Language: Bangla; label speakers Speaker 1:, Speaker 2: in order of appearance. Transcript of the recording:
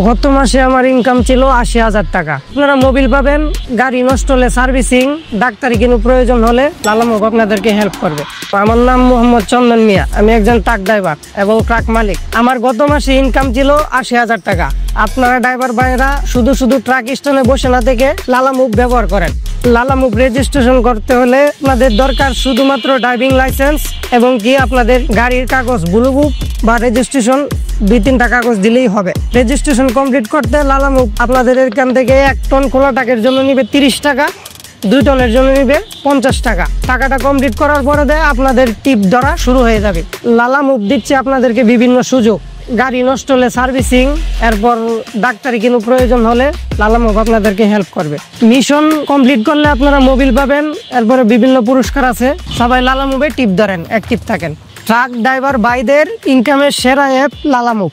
Speaker 1: গত মাসে আমার ইনকাম ছিল ৮০,০০০ টাকা। আপনারা মোবিল পাবেন, গাড়ি নষ্ট হলে সার্ভিসিং, ডাক্তারি কোনো প্রয়োজন হলে লালামুভ আপনাদেরকে হেল্প করবে। আমার নাম মোহাম্মদ চন্দন মিয়া, আমি একজন ট্রাক ড্রাইভার এবং ট্রাক মালিক। আমার গত মাসে ইনকাম ছিল ৮০,০০০ টাকা। আপনারা ড্রাইভার ভাইয়েরা শুধু ট্রাক স্ট্যান্ডে বসে না থেকে লালামুভ ব্যবহার করেন। লালামুভ রেজিস্ট্রেশন করতে হলে আপনাদের দরকার শুধুমাত্র ড্রাইভিং লাইসেন্স এবং কি আপনাদের গাড়ির কাগজ, ব্লু বুক বা রেজিস্ট্রেশন 2-3টা কাগজ দিলেই হবে। রেজিস্ট্রেশন কমপ্লিট করতে লালামুভ আপনাদের এখান থেকে 1 টন খোলা ট্রাকের জন্য নিবে 30 টাকা, 2 টনের জন্য নিবে 50 টাকা। টাকাটা কমপ্লিট করার পরে আপনাদের টিপ ধরা শুরু হয়ে যাবে। লালামুভ দিচ্ছে আপনাদেরকে বিভিন্ন সুযোগ, গাড়ি নষ্ট হলে সার্ভিসিং, এরপর ডাক্তারি কোনো প্রয়োজন হলে লালামুভ আপনাদেরকে হেল্প করবে। মিশন কমপ্লিট করলে আপনারা মোবিল পাবেন, এরপরে বিভিন্ন পুরস্কার আছে। সবাই লালামুভে টিপ ধরেন, অ্যাক্টিভ থাকেন। ট্রাক ড্রাইভার ভাইদের ইনকামের সেরা অ্যাপ লালামুভ।